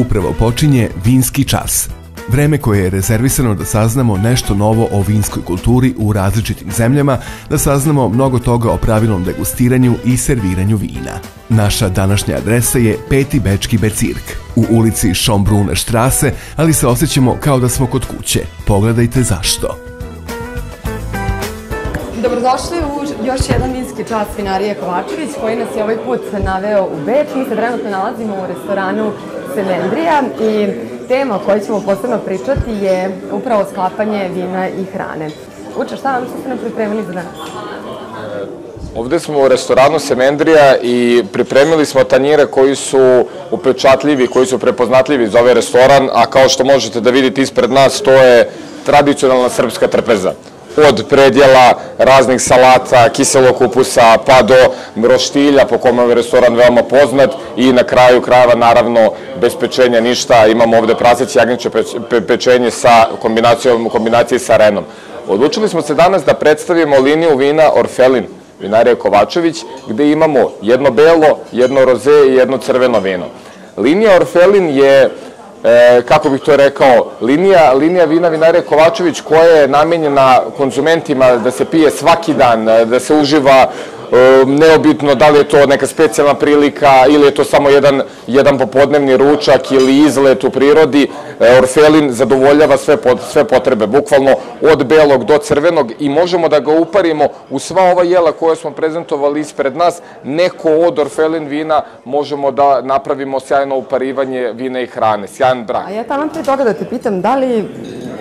Upravo počinje Vinski čas. Vreme koje je rezervisano da saznamo nešto novo o vinskoj kulturi u različitim zemljama, da saznamo mnogo toga o pravilnom degustiranju i serviranju vina. Naša današnja adresa je 5. Bečki Bezirk, u ulici Schönbrunner Straße, ali se osjećamo kao da smo kod kuće. Pogledajte zašto. Dobrodošli u još jedan vinski čas vinarije Kovačević, koji nas je ovaj put naveo u Beč. Mi se trenutno nalazimo u restoranu Semendrija i tema o kojoj ćemo posebno pričati je upravo sklapanje vina i hrane. Uče, šta vam ste nam pripremili za danas? Ovde smo u restoranu Semendrija i pripremili smo tanjire koji su upečatljivi, koji su prepoznatljivi za ovaj restoran, a kao što možete da vidite ispred nas, to je tradicionalna srpska trpeza. Od predjela, raznih salata, kiselog kupusa, pa do roštilja, po kome je restoran veoma poznat, i na kraju krajeva, naravno, bez pečenja ništa. Imamo ovde praseće jagnjeće pečenje sa kombinaciji sa renom. Odlučili smo se danas da predstavimo liniju vina Orfelin, vinarije Kovačević, gde imamo jedno belo, jedno roze i jedno crveno vino. Linija Orfelin je, kako bih to rekao, linija vina vinarije Kovačević koja je namenjena konzumentima da se pije svaki dan, da se uživa, neobitno da li je to neka specijalna prilika ili je to samo jedan popodnevni ručak ili izlet u prirodi. Orfelin zadovoljava sve potrebe, bukvalno od belog do crvenog, i možemo da ga uparimo u sva ova jela koje smo prezentovali ispred nas. Neko od Orfelin vina možemo da napravimo sjajno uparivanje vina i hrane, sjajan brak. A ja tamo pre toga da te pitam, da li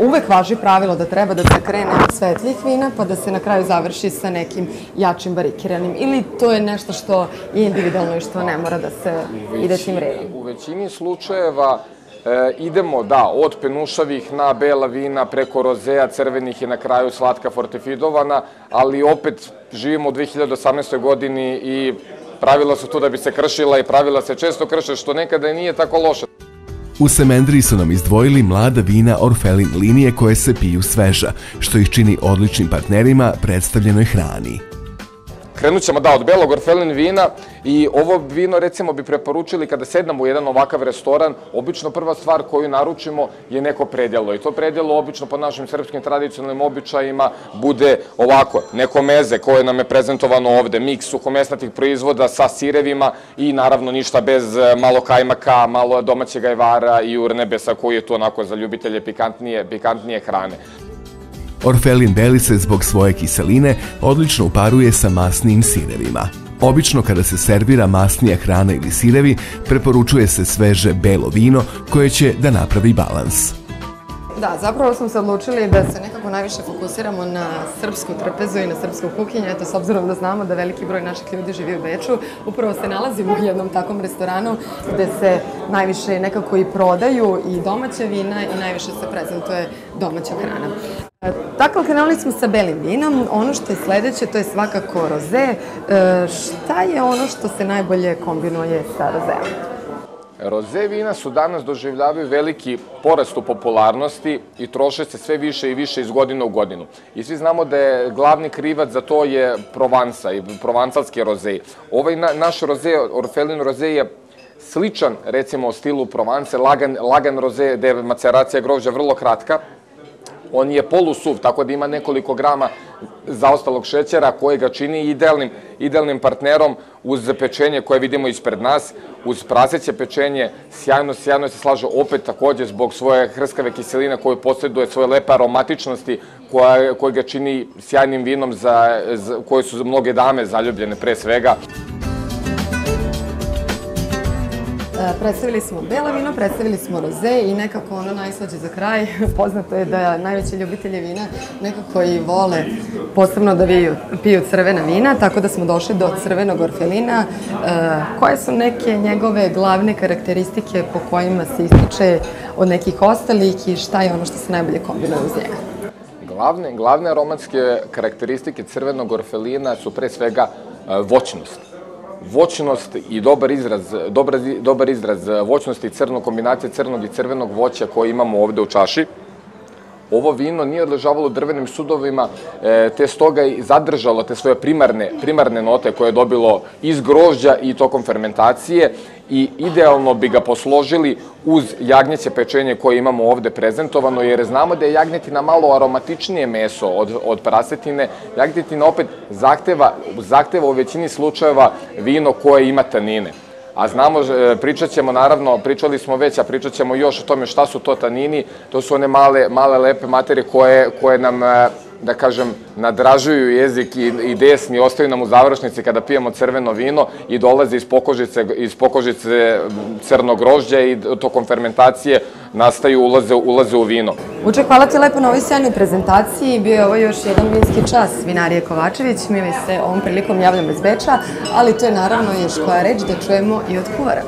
uvek važi pravilo da treba da se krene od svetlijih vina pa da se na kraju završi sa nekim jačim barikiranim, ili to je nešto što je individualno i što ne mora da se ide tim redom? U većini slučajeva idemo, da, od penušavih na bela vina, preko rozea, crvenih i na kraju slatka fortifikovana, ali opet živimo u 2018. godini i pravila su tu da bi se kršila i pravila se često krše, što nekada i nije tako loše. U Semendriji su nam izdvojili mlada vina Orfelin linije koje se piju sveža, što ih čini odličnim partnerima predstavljenoj hrani. Krenut ćemo, da, od belog Orfelin vina, i ovo vino, recimo, bi preporučili kada sednemo u jedan ovakav restoran. Obično prva stvar koju naručimo je neko predjelo, i to predjelo obično po našim srpskim tradicionalnim običajima bude ovako, neko meze koje nam je prezentovano ovde, miks suhomesnatih proizvoda sa sirevima i naravno ništa bez malo kajmaka, malo domaćeg ajvara i urnebesa, koji je to onako za ljubitelje pikantnije hrane. Orfelin beli se zbog svoje kiseline odlično uparuje sa masnijim sirevima. Obično kada se servira masnija hrana ili sirevi, preporučuje se sveže belo vino koje će da napravi balans. Da, zapravo smo se odlučili da se nekako najviše fokusiramo na srpsku trpezu i na srpsku kuhinju. Eto, s obzirom da znamo da veliki broj naših ljudi živi u Beču, upravo se nalazimo u jednom takvom restoranu gde se najviše nekako i prodaju i domaća vina i najviše se prezentuje domaća hrana. Dakle, krenuli smo sa belim vinom. Ono što je sledeće, to je svakako roze. Šta je ono što se najbolje kombinuje sa rozeom? Roze vina su danas doživljavaju veliki porast u popularnosti i troše se sve više i više iz godine u godinu. I svi znamo da je glavni krivac za to je Provansa i provansalski roze. Ovaj naš roze, Orfelin roze, je sličan, recimo, stilu Provance, lagan roze, gde je maceracija grožđa vrlo kratka. On je polusuv, tako da ima nekoliko grama zaostalog šećera koje ga čini idealnim partnerom uz pečenje koje vidimo ispred nas, uz praseće pečenje. Sjajno se slaže opet takođe zbog svoje hrskave kiseline koju posjeduje, svoje lepe aromatičnosti koje ga čini sjajnim vinom koje su mnoge dame zaljubljene pre svega. Predstavili smo belo vino, predstavili smo roze i nekako ono najslađe za kraj. Poznato je da najveći ljubitelji vina nekako i vole posebno da piju crvena vina, tako da smo došli do crvenog Orfelina. Koje su neke njegove glavne karakteristike po kojima se ističe od nekih ostalih i šta je ono što se najbolje kombinuje uz njega? Glavne aromatske karakteristike crvenog Orfelina su pre svega voćnost. Voćnost i dobar izraz voćnosti i kombinacije crnog i crvenog voća koje imamo ovde u čaši. Ovo vino nije odležavalo u drvenim sudovima, te stoga i zadržalo te svoje primarne note koje je dobilo iz grožđa i tokom fermentacije, i idealno bi ga posložili uz jagnjeće pečenje koje imamo ovde prezentovano, jer znamo da je jagnjetina malo aromatičnije meso od prasetine. Jagnjetina opet zahteva u većini slučajeva vino koje ima tanine. A znamo, pričat ćemo naravno, pričali smo već, a pričat ćemo još o tome šta su to tanini. To su one male lepe materije koje nam, da kažem, nadražuju jezik i desni, ostaju nam u završnici kada pijemo crveno vino i dolaze iz pokožice crnog grožđa i tokom fermentacije nastaju, ulaze u vino. Vuče, hvala ti lepo na ovoj sjajnoj prezentaciji. Bio je ovo još jedan vinski čas Vinarije Kovačević. Mi se ovom prilikom javljamo iz Beča, ali to je naravno još koja reč da čujemo i od kuvara.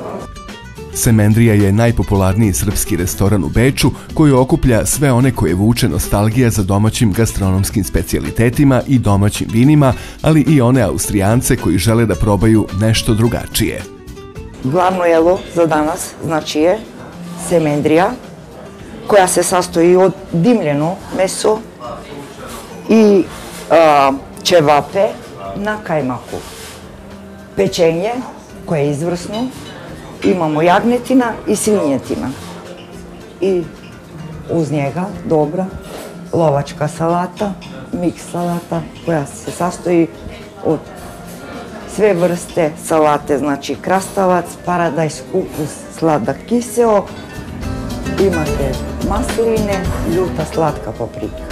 Semendrija je najpopularniji srpski restoran u Beču koji okuplja sve one koje vuče nostalgija za domaćim gastronomskim specijalitetima i domaćim vinima, ali i one Austrijance koji žele da probaju nešto drugačije. Glavno jelo za danas znači je semendrija, koja se sastoji od dimljeno meso i ćevape na kajmaku. Pečenje koje je izvrsno, imamo jagnjetina i svinjetina i uz njega dobra lovačka salata, miks salata koja se sastoji od sve vrste salate, znači krastavac, paradajz, kupus, sladak kiseo, imate masline, ljuta slatka paprika.